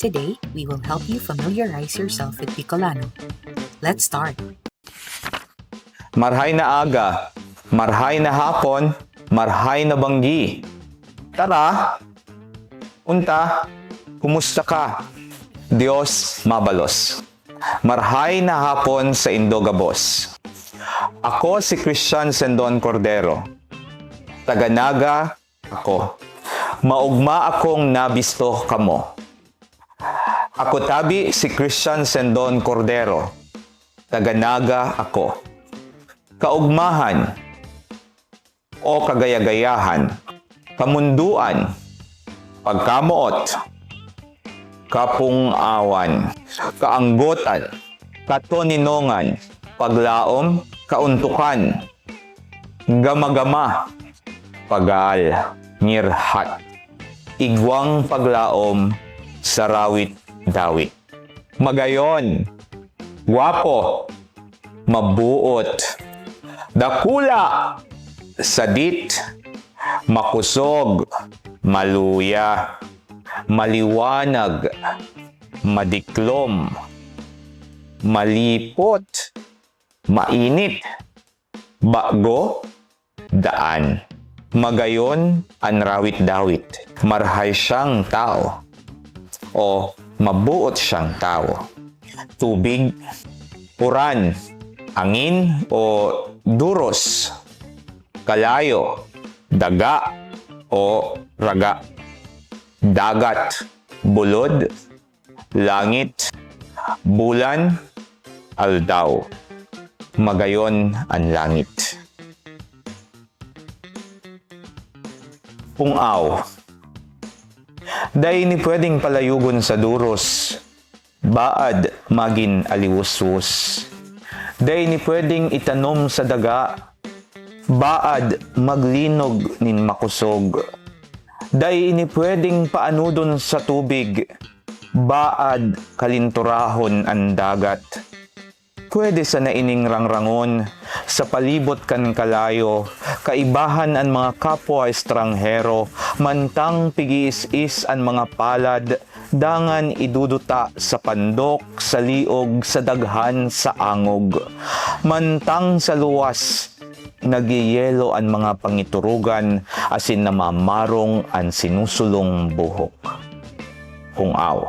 Today, we will help you familiarize yourself with Bicolano. Let's start. Marhay na aga, marhay na hapon, marhay na banggi. Tara, unta, kumusta ka? Diyos mabalos. Marhay na hapon sa Indogabos. Ako si Christian Sendon Cordero. Taga-Naga ako. Maugma akong nabisto kamo. Ako tabi si Christian Sendon Cordero. Taga-Naga ako. Kaugmahan o kagayagayahan, kamunduan, pagkamuot, kapungawan, kaanggotan, katoninongan, paglaom, kauntukan, gama-gama, pagal, ngirhat, igwang paglaom, sarawit-dawit. Magayon, guwapo, mabuot, dakula, sadit, makusog, maluya, maliwanag, madiklom, malipot, mainit, bago, daan. Magayon, anrawit-dawit, marhay siyang tao o mabuot siyang tao. Tubig, uran, angin o duros, kalayo, daga o raga, dagat, bulod, langit, bulan, aldaw. Magayon ang langit. Pungaw. Day ni pwedeng palayugon sa duros, baad magin aliwuswus. Day ni pwedeng itanom sa daga, baad maglinog nin makusog. Day ni pwedeng paanudon sa tubig, baad kalinturahon ang dagat. Pwede sa naining rangrangon, sa palibot kan kalayo, kaibahan ang mga kapwa estranghero, mantang pigis-is ang mga palad, dangan iduduta sa pandok, sa liog, sa daghan, sa angog. Mantang sa luwas, nagyayelo ang mga pangiturugan, asin namamarong ang sinusulong buhok. Pungaw.